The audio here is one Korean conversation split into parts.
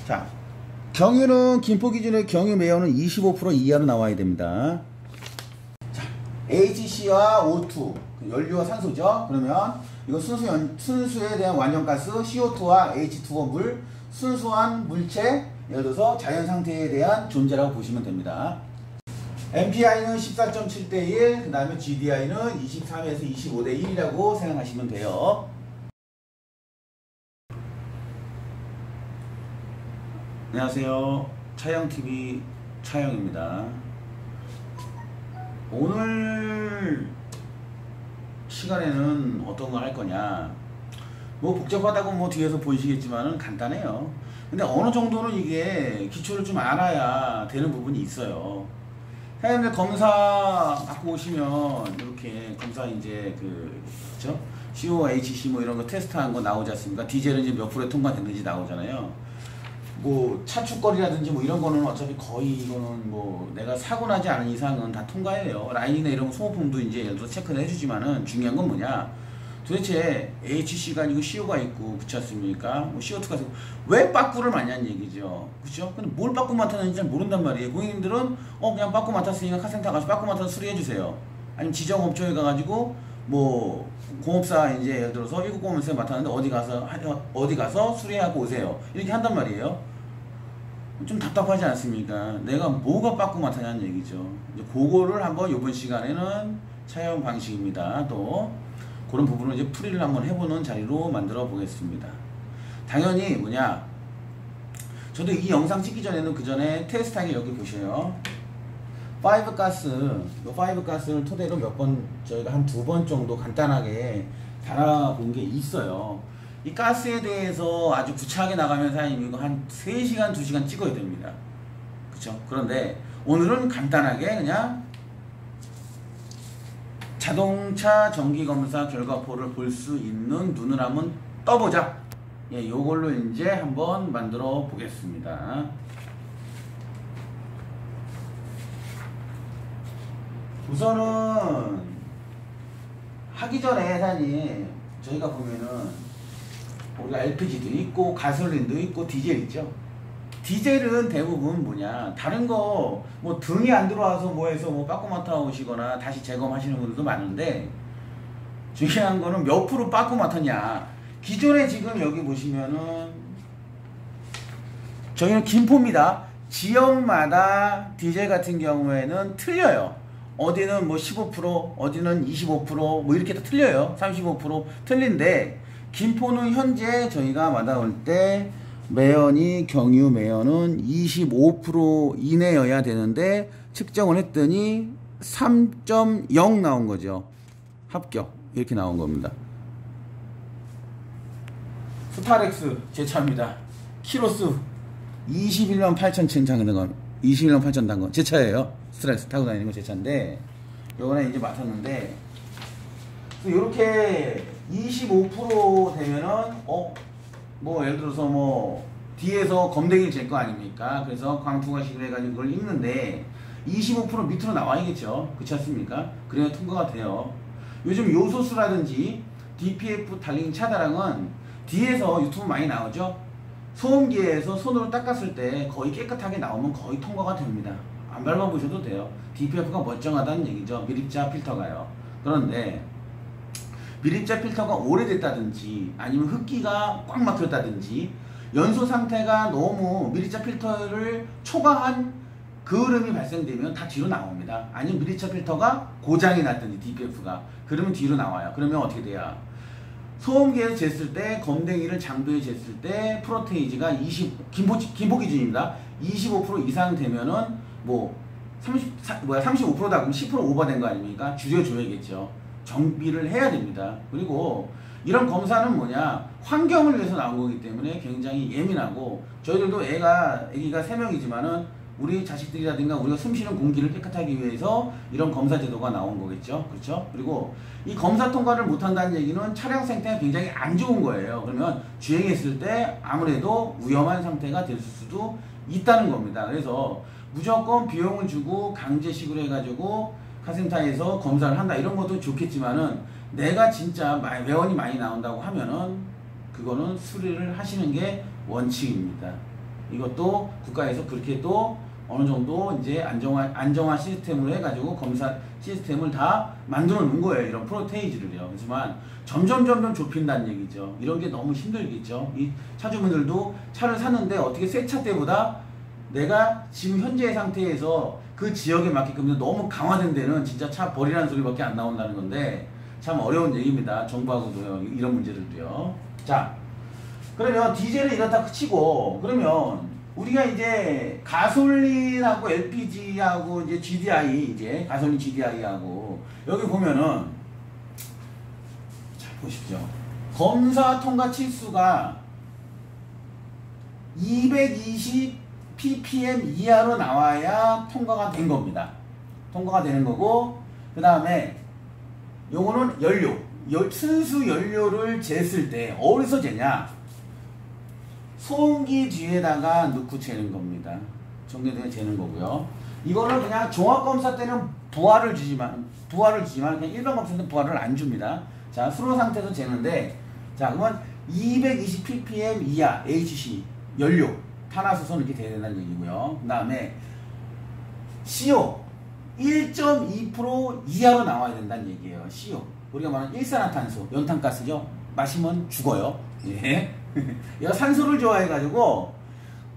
자, 경유는 김포 기준의 경유 매연은 25% 이하로 나와야 됩니다. 자, HC와 O2 연료와 산소죠. 그러면 이거 순수에 대한 완전가스 CO2와 H2O 물, 순수한 물체, 예를 들어서 자연 상태에 대한 존재라고 보시면 됩니다. MPI는 14.7대 1, 그 다음에 GDI는 23에서 25대 1이라고 생각하시면 돼요. 안녕하세요. 차영TV 차영입니다. 오늘 시간에는 어떤 거 할 거냐, 뭐 복잡하다고 뭐 뒤에서 보이시겠지만은 간단해요. 근데 어느 정도는 이게 기초를 좀 알아야 되는 부분이 있어요. 사장님들 검사 받고 오시면 이렇게 검사 이제 그죠? CO, HC 뭐 이런 거 테스트한 거 나오지 않습니까? 디젤은 이제 몇 프로에 통과됐는지 나오잖아요. 뭐 차축거리라든지 뭐 이런 거는 어차피 거의 이거는 뭐 내가 사고 나지 않은 이상은 다 통과해요. 라인이나 이런 소모품도 이제 예를 들어 체크를 해주지만은 중요한 건 뭐냐? 도대체 HC가 아니고 CO가 있고 그렇지 않습니까? 뭐 CO2가 있고 왜 빠꾸를 많이 하는 얘기죠. 그렇죠? 근데 뭘 빠꾸 맡았는지 잘 모른단 말이에요. 고객님들은 그냥 빠꾸 맡았으니까 카센터 가서 빠꾸 맡아서 수리해 주세요. 아니면 지정업체에 가가지고 뭐 공업사 이제 예를 들어서 19공업사에 맡았는데 어디 가서 수리하고 오세요. 이렇게 한단 말이에요. 좀 답답하지 않습니까? 내가 뭐가 빠꾸 맡았냐는 얘기죠. 이제 그거를 한번 이번 시간에는 차용 방식입니다. 또 그런 부분을 이제 풀이를 한번 해보는 자리로 만들어 보겠습니다. 당연히 뭐냐, 저도 이 영상 찍기 전에는 그 전에 테스트하기 여기 보셔요. 5가스, 이 5가스를 토대로 몇 번, 저희가 한 2번 정도 간단하게 달아본 게 있어요. 이 가스에 대해서 아주 구차하게 나가면 사장님 이거 한 3시간, 2시간 찍어야 됩니다. 그쵸? 그런데 오늘은 간단하게 그냥 자동차 정기검사 결과표를 볼 수 있는 눈을 한번 떠보자. 예, 요걸로 이제 한번 만들어 보겠습니다. 우선은 하기 전에 사장님 저희가 보면은 우리가 LPG도 있고 가솔린도 있고 디젤 있죠. 디젤은 대부분 뭐냐, 다른 거 뭐 등이 안 들어와서 뭐 해서 뭐 빠꾸 맡아 오시거나 다시 재검하시는 분들도 많은데, 중요한 거는 몇 프로 빠꾸 맡았냐. 기존에 지금 여기 보시면은 저희는 김포입니다. 지역마다 디젤 같은 경우에는 틀려요. 어디는 뭐 15%, 어디는 25%, 뭐 이렇게 다 틀려요. 35% 틀린데, 김포는 현재 저희가 받아올 때 매연이 경유 매연은 25% 이내여야 되는데 측정을 했더니 3.0 나온 거죠. 합격 이렇게 나온 겁니다. 스타렉스 제 차입니다. 키로수 21만 8천 층 건 21만 8천 단건 제 차예요. 스타렉스 타고 다니는 거 제 차인데, 요번에 이제 맡았는데 이렇게 25% 되면은 뭐 예를 들어서 뭐 뒤에서 검댕이를 잴 거 아닙니까? 그래서 광투가식으로 해가지고 그걸 읽는데 25% 밑으로 나와야겠죠. 그렇지 않습니까? 그래야 통과가 돼요. 요즘 요소수라든지 DPF 달린 차다랑은 뒤에서 유튜브 많이 나오죠. 소음기에서 손으로 닦았을 때 거의 깨끗하게 나오면 거의 통과가 됩니다. 안 밟아보셔도 돼요. DPF가 멀쩡하다는 얘기죠. 미립자 필터가요. 그런데 미립자 필터가 오래됐다든지 아니면 흡기가 꽉 막혔다든지 연소 상태가 너무 미립자 필터를 초과한 그을음이 발생되면 다 뒤로 나옵니다. 아니면 미립자 필터가 고장이 났든지 DPF가 그러면 뒤로 나와요. 그러면 어떻게 돼요? 소음기에서 쟀을 때, 검댕이를 장도에 쟀을 때 프로테이지가 김포 기준입니다. 25% 이상 되면은 뭐 35%다 그럼 10% 오버된 거 아닙니까? 줄여줘야겠죠. 정비를 해야 됩니다. 그리고 이런 검사는 뭐냐, 환경을 위해서 나온 거기 때문에 굉장히 예민하고, 저희들도 애기가 3명이지만은 우리 자식들이라든가 우리가 숨쉬는 공기를 깨끗하기 위해서 이런 검사 제도가 나온 거겠죠. 그렇죠? 그리고 이 검사 통과를 못한다는 얘기는 차량 상태가 굉장히 안 좋은 거예요. 그러면 주행했을 때 아무래도 위험한 상태가 될 수도 있다는 겁니다. 그래서 무조건 비용을 주고 강제식으로 해가지고 카센터에서 검사를 한다 이런 것도 좋겠지만은, 내가 진짜 매원이 많이 나온다고 하면은 그거는 수리를 하시는 게 원칙입니다. 이것도 국가에서 그렇게 또 어느 정도 이제 안정화 시스템으로 해가지고 검사 시스템을 다 만들어 놓은 거예요. 이런 프로테이지를요. 하지만 점점 좁힌다는 얘기죠. 이런 게 너무 힘들겠죠. 이 차주분들도 차를 샀는데 어떻게 새 차 때보다 내가 지금 현재의 상태에서 그 지역에 맞게끔 너무 강화된 데는 진짜 차 버리라는 소리밖에 안 나온다는 건데 참 어려운 얘기입니다. 정부하고도요. 이런 문제들도요. 자, 그러면 디젤은 이렇다 치고 그러면 우리가 이제 가솔린하고 LPG하고 이제 GDI 이제 가솔린 GDI하고 여기 보면은 자 보십시오. 검사 통과 치수가 220 ppm 이하로 나와야 통과가 된 겁니다. 통과가 되는 거고 그 다음에 요거는 연료 순수 연료를 쟀을 때 어디서 재냐? 소음기 뒤에다가 넣고 재는 겁니다. 전기등에 재는 거고요. 이거는 그냥 종합검사 때는 부하를 주지만 그냥 일반 검사 때는 부하를 안 줍니다. 자, 수로 상태에서 재는데 자, 그러면 220 ppm 이하 HC 연료 탄화수소 이렇게 돼야 된다는 얘기고요. 그 다음에 CO 1.2% 이하로 나와야 된다는 얘기예요. CO 우리가 말하는 일산화탄소 연탄가스죠. 마시면 죽어요. 예. 얘가 산소를 좋아해가지고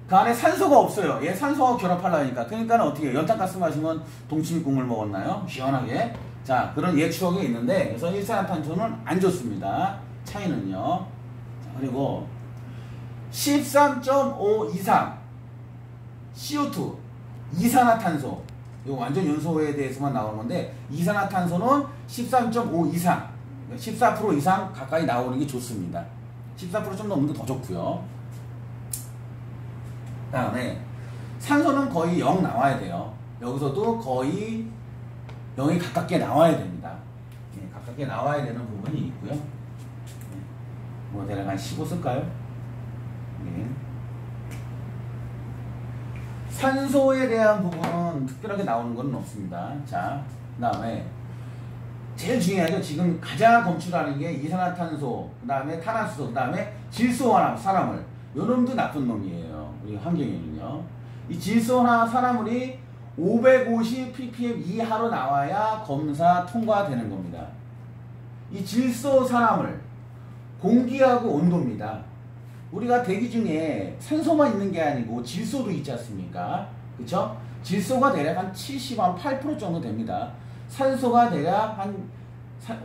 그 안에 산소가 없어요. 얘 산소하고 결합하려니까. 그러니까 어떻게 해요? 연탄가스 마시면 동치미 국물 먹었나요? 시원하게. 자, 그런 예 추억이 있는데 그래서 일산화탄소는 안 좋습니다. 차이는요. 자, 그리고 13.5 이상 CO2 이산화탄소 이거 완전 연소에 대해서만 나오는 건데 이산화탄소는 13.5 이상 14% 이상 가까이 나오는 게 좋습니다. 14% 좀 넘는 게 더 좋고요. 그 다음에 산소는 거의 0 나와야 돼요. 여기서도 거의 0이 가깝게 나와야 됩니다. 네, 가깝게 나와야 되는 부분이 있고요. 네. 뭐 대략 한 15 쓸까요? 네. 산소에 대한 부분은 특별하게 나오는 건 없습니다. 자, 그 다음에 제일 중요하죠. 지금 가장 검출하는 게 이산화탄소, 그 다음에 탄화수소, 그 다음에 질소산화물. 요 놈도 나쁜 놈이에요. 우리 환경에는요. 이 질소산화물이 550 ppm 이하로 나와야 검사 통과되는 겁니다. 이 질소산화물, 공기하고 온도입니다. 우리가 대기 중에 산소만 있는 게 아니고 질소도 있지 않습니까? 그쵸? 질소가 대략 한 78% 정도 됩니다. 산소가 대략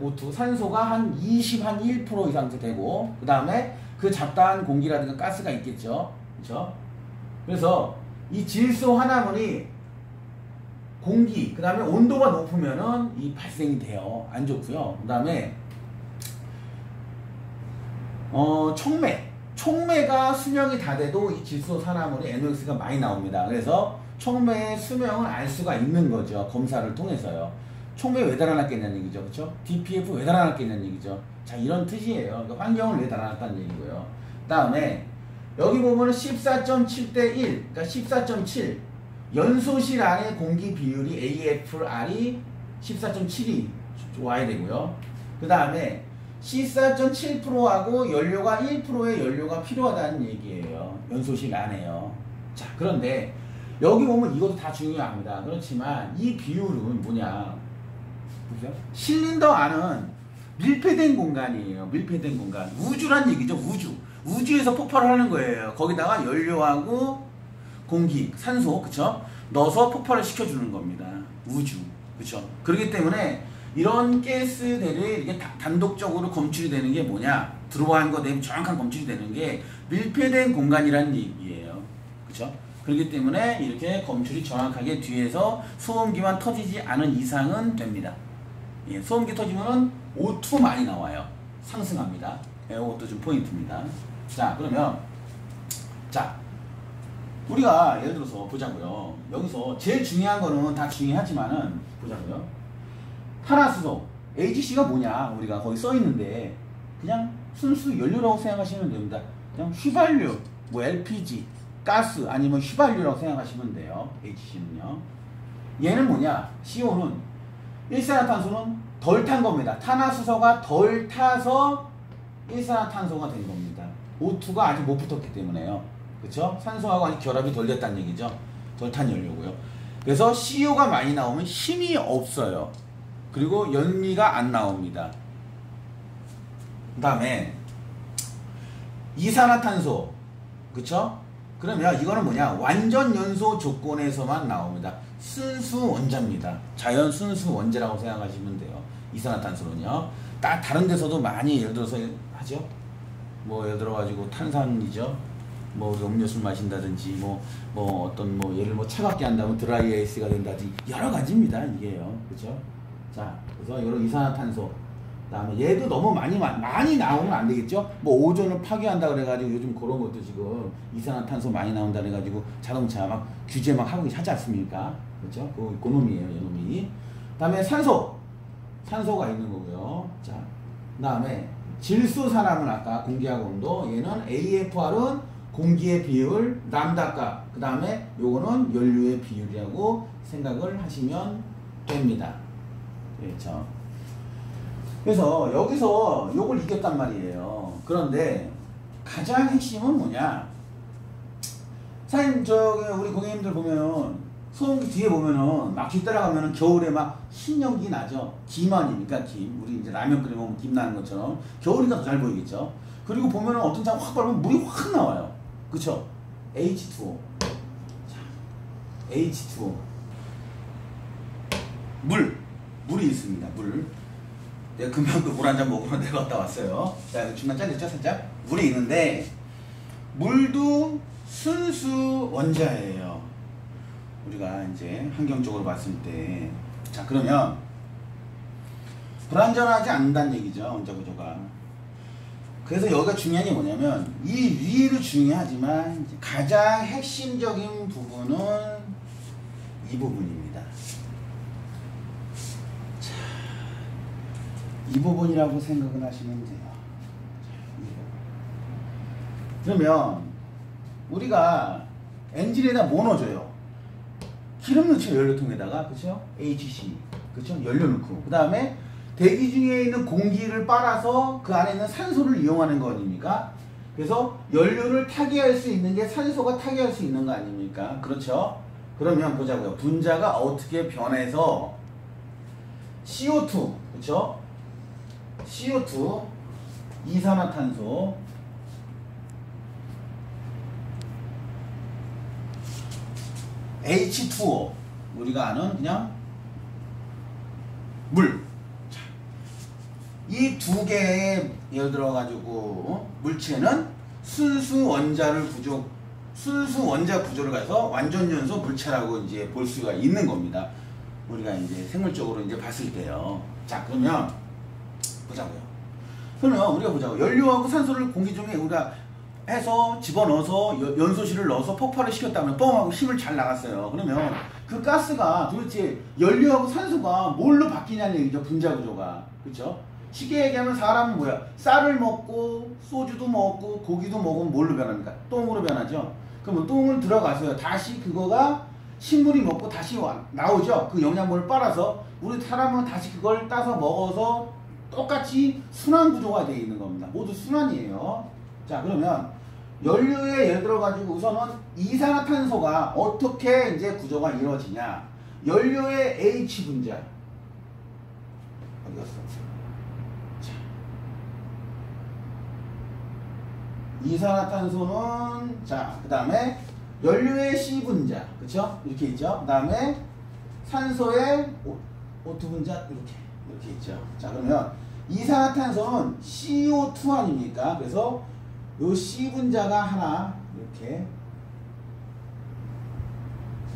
O2, 산소가 한 1% 이상 되고, 그 다음에 그 잡다한 공기라든가 가스가 있겠죠. 그쵸? 그래서 이 질소 하나물이 공기, 그 다음에 온도가 높으면은 이 발생이 돼요. 안 좋고요. 그 다음에, 촉매가 수명이 다 돼도 이 질소 산화물이 NOx가 많이 나옵니다. 그래서 촉매의 수명을 알 수가 있는 거죠. 검사를 통해서요. 촉매 왜 달아놨겠냐는 얘기죠. 그쵸? DPF 왜 달아놨겠냐는 얘기죠. 자, 이런 뜻이에요. 그러니까 환경을 왜 달아놨다는 얘기고요. 그 다음에 여기 보면은 14.7대 1, 그러니까 14.7 연소실 안의 공기 비율이 AFR이 14.7이 와야 되고요. 그 다음에 C4.7%하고 연료가 1%의 연료가 필요하다는 얘기예요. 연소실 안에요. 자, 그런데 여기 보면 이것도 다 중요합니다. 그렇지만 이 비율은 뭐냐? 보세요. 실린더 안은 밀폐된 공간이에요. 밀폐된 공간. 우주란 얘기죠. 우주에서 폭발을 하는 거예요. 거기다가 연료하고 공기, 산소, 그쵸? 넣어서 폭발을 시켜주는 겁니다. 우주. 그쵸? 그렇기 때문에 이런 가스들이 이게 단독적으로 검출이 되는 게 뭐냐? 들어간 거 대비 정확한 검출이 되는 게 밀폐된 공간이라는 얘기예요. 그쵸? 그렇기 때문에 이렇게 검출이 정확하게 뒤에서 소음기만 터지지 않은 이상은 됩니다. 예, 소음기 터지면은 O2 많이 나와요. 상승합니다. 예, 이것도 좀 포인트입니다. 자, 그러면 자, 우리가 예를 들어서 보자고요. 여기서 제일 중요한 거는 다 중요하지만은 보자고요. 탄화수소, HC가 뭐냐? 우리가 거기 써 있는데 그냥 순수 연료라고 생각하시면 됩니다. 그냥 휘발유, 뭐 LPG, 가스 아니면 휘발유라고 생각하시면 돼요. HC는요. 얘는 뭐냐? CO는 일산화탄소는 덜 탄 겁니다. 탄화수소가 덜 타서 일산화탄소가 된 겁니다. O2가 아직 못 붙었기 때문에요. 그쵸? 산소하고 아직 결합이 덜 됐다는 얘기죠. 덜 탄 연료고요. 그래서 CO가 많이 나오면 힘이 없어요. 그리고 연미가 안 나옵니다. 그 다음에 이산화탄소, 그쵸? 그러면 이거는 뭐냐? 완전 연소 조건에서만 나옵니다. 순수 원자입니다. 자연 순수 원자라고 생각하시면 돼요. 이산화탄소는요. 다른 데서도 많이 예를 들어서 하죠. 뭐 예를 들어 가지고 탄산이죠. 뭐 음료수를 마신다든지 뭐 어떤 뭐 얘를 뭐 차갑게 한다면 드라이 아이스가 된다든지 여러 가지입니다. 이게요. 그죠? 자, 그래서 이런 이산화탄소. 그다음에 얘도 너무 많이 나오면 안 되겠죠? 뭐 오존을 파괴한다 그래가지고 요즘 그런 것도 지금 이산화탄소 많이 나온다 그래가지고 자동차 막 규제 막 하지 않습니까? 그렇죠? 그 놈이에요, 이놈이. 그다음에 산소가 있는 거고요. 자, 그다음에 질소산화물 아까 공기하고 온도 얘는 AFR은 공기의 비율, 람다값. 그다음에 요거는 연료의 비율이라고 생각을 하시면 됩니다. 그렇죠? 그래서 여기서 요걸 이겼단 말이에요. 그런데 가장 핵심은 뭐냐? 사장님 우리 고객님들 보면은 소음기 뒤에 보면은 막 뒤따라가면은 겨울에 막 흰 연기 나죠. 김 아닙니까? 김. 우리 이제 라면 끓여 먹으면 김 나는 것처럼 겨울이니까 더 잘 보이겠죠. 그리고 보면은 어떤 장 확 밟으면 물이 확 나와요. 그쵸? H2O. 자, H2O. 물이 있습니다. 물. 내가 금방도 물 한 잔 먹으러 내려갔다 왔어요. 자, 중간 잘렸죠, 살짝? 물이 있는데, 물도 순수 원자예요. 우리가 이제 환경적으로 봤을 때. 자, 그러면, 불완전하지 않는다는 얘기죠, 원자 구조가. 그래서 여기가 중요한 게 뭐냐면, 이 위도 중요하지만, 가장 핵심적인 부분은 이 부분입니다. 이 부분이라고 생각을 하시면 돼요. 그러면 우리가 엔진에다 뭐 넣어줘요? 기름 넣죠. 연료통에다가. 그쵸? HC. 그쵸? 연료 넣고. 그 다음에 대기 중에 있는 공기를 빨아서 그 안에 있는 산소를 이용하는 거 아닙니까? 그래서 연료를 타개할 수 있는 게 산소가 타개할 수 있는 거 아닙니까? 그렇죠? 그러면 보자고요. 분자가 어떻게 변해서 CO2. 그쵸? CO2, 이산화탄소, H2O, 우리가 아는 그냥 물. 이 두 개의 예를 들어 가지고 물체는 순수 원자 구조를 가서 완전 연소 물체라고 이제 볼 수가 있는 겁니다. 우리가 이제 생물적으로 이제 봤을 때요. 자, 그러면 보자고요. 그러면 우리가 보자고. 연료하고 산소를 공기 중에 우리가 해서 집어넣어서 연소실을 넣어서 폭발을 시켰다면 뻥 하고 힘을 잘 나갔어요. 그러면 그 가스가 도대체 연료하고 산소가 뭘로 바뀌냐는 얘기죠. 분자 구조가. 그렇죠? 쉽게 얘기하면 사람은 뭐야? 쌀을 먹고 소주도 먹고 고기도 먹으면 뭘로 변합니까? 똥으로 변하죠. 그러면 똥을 들어가서요. 다시 그거가 식물이 먹고 다시 나오죠. 그 영양분을 빨아서 우리 사람은 다시 그걸 따서 먹어서 똑같이 순환 구조가 되어 있는 겁니다. 모두 순환이에요. 자, 그러면 연료에 예를 들어 가지고 우선은 이산화탄소가 어떻게 이제 구조가 이루어지냐? 연료의 H 분자 어디 갔어? 자, 이산화탄소는 자, 그 다음에 연료의 C 분자, 그렇죠? 이렇게 있죠. 그 다음에 산소의 O2 분자 이렇게 있죠. 자, 그러면 이산화탄소는 CO2 아닙니까? 그래서 요 C 분자가 하나 이렇게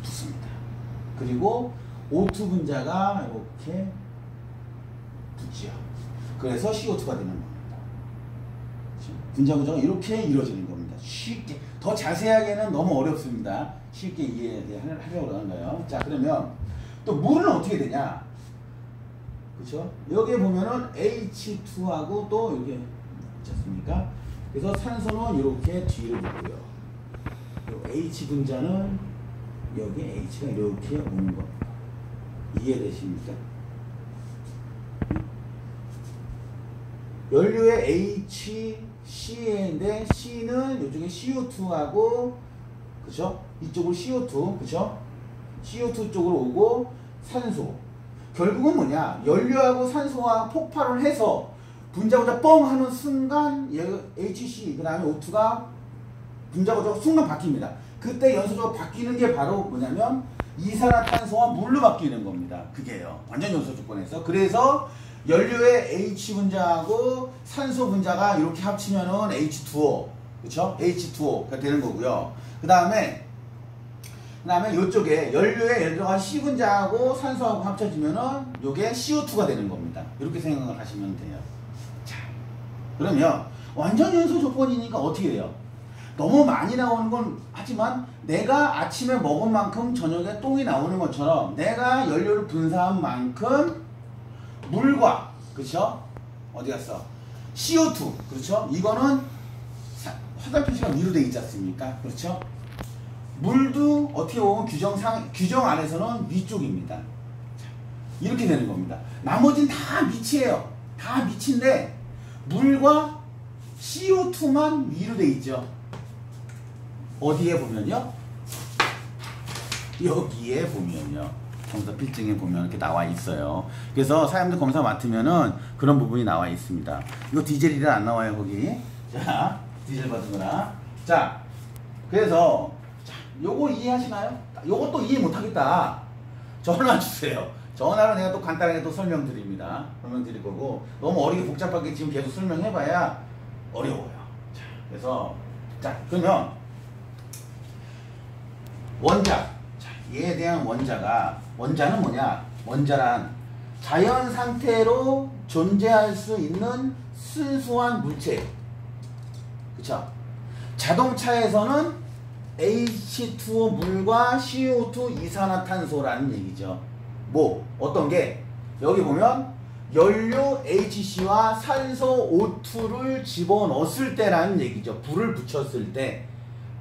붙습니다. 그리고 O2 분자가 이렇게 붙죠. 그래서 CO2가 되는 겁니다. 분자 구조가 이렇게 이루어지는 겁니다. 쉽게. 더 자세하게는 너무 어렵습니다. 쉽게 이해하려고 하는 거예요. 자, 그러면 또 물은 어떻게 되냐? 그렇죠? 여기에 보면은 H2하고 또 이렇게 있지 않습니까? 그래서 산소는 이렇게 뒤로 붙고요. H 분자는 여기 H가 이렇게 오는 겁니다. 이해되십니까? 연료의 H C인데 C는 이쪽에 CO2하고 그죠? 이쪽으로 CO2 그죠? CO2 쪽으로 오고 산소 결국은 뭐냐 연료하고 산소와 폭발을 해서 분자구조 뻥 하는 순간 HC 그 다음에 O2가 분자구조가 순간 바뀝니다. 그때 연소적으로 바뀌는 게 바로 뭐냐면 이산화탄소와 물로 바뀌는 겁니다. 그게요. 완전 연소 조건에서. 그래서 연료의 H 분자하고 산소 분자가 이렇게 합치면은 H2O 그쵸? H2O가 되는 거고요. 그 다음에 이쪽에 연료에 예를 들어 C 분자하고 산소하고 합쳐지면은 요게 CO2가 되는 겁니다. 이렇게 생각을 하시면 돼요. 자, 그러면 완전 연소 조건이니까 어떻게 돼요? 너무 많이 나오는 건 하지만 내가 아침에 먹은 만큼 저녁에 똥이 나오는 것처럼 내가 연료를 분사한 만큼 물과 그렇죠? 어디 갔어? CO2 그렇죠? 이거는 화살표 시간 위로 돼 있지 않습니까? 그렇죠? 물도 어떻게 보면 규정 안에서는 위쪽입니다. 자, 이렇게 되는 겁니다. 나머지는 다 밑이에요. 다 밑인데 물과 CO2만 위로 돼 있죠. 어디에 보면요? 여기에 보면요. 검사 필증에 보면 이렇게 나와 있어요. 그래서 사람들 검사 맡으면은 그런 부분이 나와 있습니다. 이거 디젤이라 안 나와요, 거기. 자, 디젤 받은 거나. 자, 그래서, 자, 요거 이해하시나요? 요것도 이해 못하겠다. 전화 주세요. 전화로 내가 또 간단하게 또 설명드립니다. 설명드릴 거고. 너무 어리게 복잡하게 지금 계속 설명해봐야 어려워요. 자, 그래서, 자, 그러면, 원자. 자, 얘에 대한 원자는 뭐냐? 원자란 자연 상태로 존재할 수 있는 순수한 물체. 그쵸? 자동차에서는 H2O 물과 CO2 이산화탄소라는 얘기죠. 뭐, 어떤 게, 여기 보면, 연료 HC와 산소 O2를 집어넣었을 때라는 얘기죠. 불을 붙였을 때.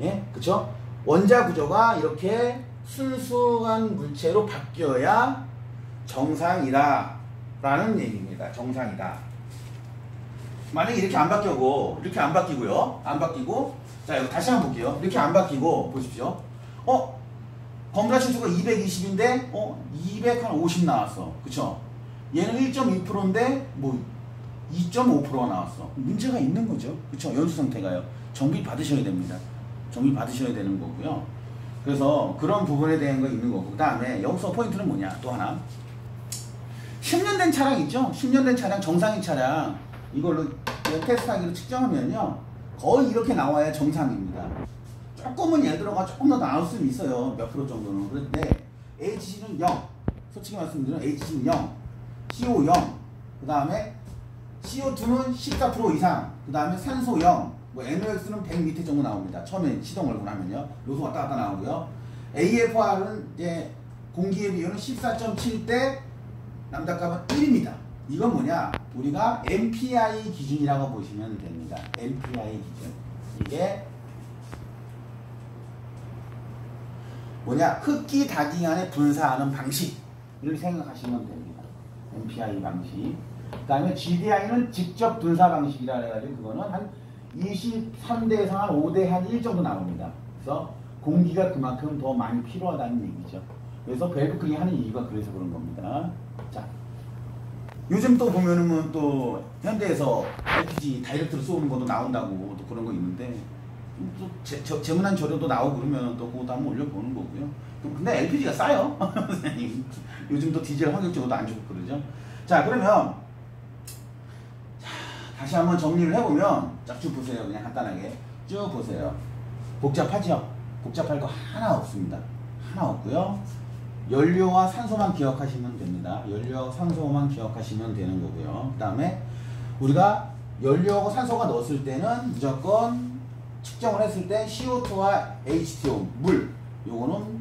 예? 그쵸? 원자 구조가 이렇게 순수한 물체로 바뀌어야 정상이다 라는 얘기입니다. 정상이다. 만약에 이렇게 안 바뀌고 이렇게 안 바뀌고요. 안 바뀌고 자 이거 다시 한번 볼게요. 이렇게 안 바뀌고 보십시오. 검사 치수가 220인데 250 나왔어. 그쵸? 얘는 1.2%인데 뭐 2.5%가 나왔어. 문제가 있는 거죠. 그쵸? 연수 상태가요. 정비 받으셔야 됩니다. 정비 받으셔야 되는 거고요. 그래서 그런 부분에 대한 거 있는 거고. 그 다음에 여기서 포인트는 뭐냐? 또 하나. 10년 된 차량 있죠? 10년 된 차량, 정상인 차량. 이걸로 테스트하기로 측정하면요. 거의 이렇게 나와야 정상입니다. 조금은 예를 들어가 조금 더 나올 수는 있어요. 몇 프로 정도는. 그런데 HC는 0. 솔직히 말씀드리면 HC는 0. CO 0. 그 다음에 CO2는 14% 이상. 그 다음에 산소 0. 뭐 NOx는 100 밑에 정도 나옵니다. 처음에 시동 걸고 나면요. 요소 왔다 갔다 나오고요. AFR은 이제 공기의 비율은 14.7대 남자값은 1입니다. 이건 뭐냐? 우리가 MPI 기준이라고 보시면 됩니다. MPI 기준. 이게 뭐냐? 흡기 다기간에 분사하는 방식. 이렇게 생각하시면 됩니다. MPI 방식. 그 다음에 GDI는 직접 분사 방식이라 해가지고 그거는 한 23대에서 한 5대 한 1 정도 나옵니다. 그래서 공기가 그만큼 더 많이 필요하다는 얘기죠. 그래서 밸브 크기 하는 이유가 그래서 그런 겁니다. 자, 요즘 또 보면은 또 현대에서 LPG 다이렉트로 쏘는 것도 나온다고 또 그런 거 있는데 또 재문안 저료도 나오고 그러면 또 그것도 한번 올려보는 거고요. 근데 LPG가 싸요. 요즘 또 디젤 환경적으로도 안 좋고 그러죠. 자, 그러면 다시 한번 정리를 해보면 쭉 보세요. 그냥 간단하게 쭉 보세요. 복잡하죠? 복잡할 거 하나 없습니다. 하나 없고요. 연료와 산소만 기억하시면 됩니다. 연료와 산소만 기억하시면 되는 거고요. 그 다음에 우리가 연료하고 산소가 넣었을 때는 무조건 측정을 했을 때 CO2와 H2O 물 요거는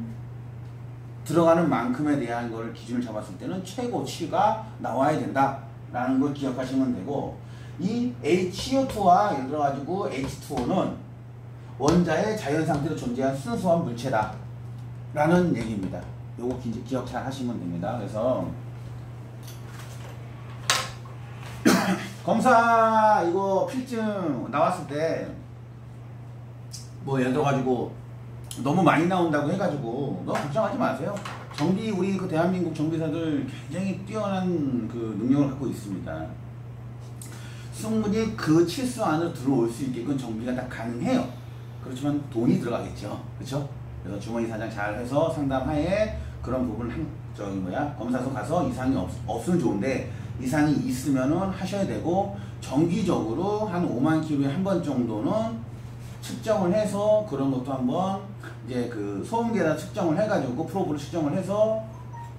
들어가는 만큼에 대한 걸 기준을 잡았을 때는 최고치가 나와야 된다 라는 걸 기억하시면 되고, 이 CO2와 예를 들어 가지고 H2O는 원자의 자연 상태로 존재한 순수한 물체다 라는 얘기입니다. 요거 기억 잘 하시면 됩니다. 그래서 검사 이거 필증 나왔을 때 뭐 예를 들어 가지고 너무 많이 나온다고 해가지고 너무 걱정하지 마세요. 정비 우리 그 대한민국 정비사들 굉장히 뛰어난 그 능력을 갖고 있습니다. 충분히 그 치수 안으로 들어올 수 있게끔 정비가 다 가능해요. 그렇지만 돈이 들어가겠죠. 그렇죠? 그래서 주머니 사장 잘 해서 상담하에 그런 부분 검사소 가서 이상이 없으면 좋은데 이상이 있으면은 하셔야 되고 정기적으로 한 5만 킬로에 한 번 정도는 측정을 해서 그런 것도 한번 이제 그 소음계에다 측정을 해가지고 프로브를 측정을 해서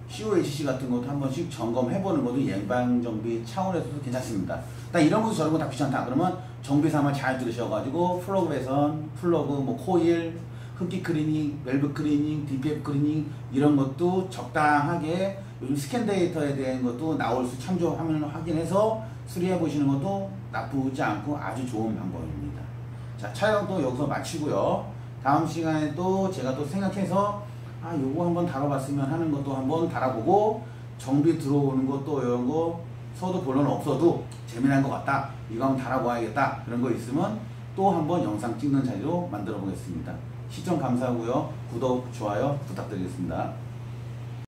COHC 같은 것도 한 번씩 점검해보는 것도 예방정비 차원에서도 괜찮습니다. 딱 이런 것도 저런 거 다 귀찮다. 그러면 정비사만 잘 들으셔가지고 플러그 배선, 플러그 뭐 코일, 흡기 클리닝, 밸브 클리닝, DPF 클리닝 이런 것도 적당하게 요즘 스캔 데이터에 대한 것도 나올 수 참조하면 확인해서 수리해 보시는 것도 나쁘지 않고 아주 좋은 방법입니다. 자, 촬영도 여기서 마치고요. 다음 시간에 또 제가 또 생각해서 요거 한번 다뤄봤으면 하는 것도 한번 달아보고 정비 들어오는 것도 이런 거 써도 본론 없어도 재미난 것 같다. 이거 한번 달아봐야겠다. 그런 거 있으면 또 한번 영상 찍는 자리로 만들어 보겠습니다. 시청 감사하고요. 구독, 좋아요 부탁드리겠습니다.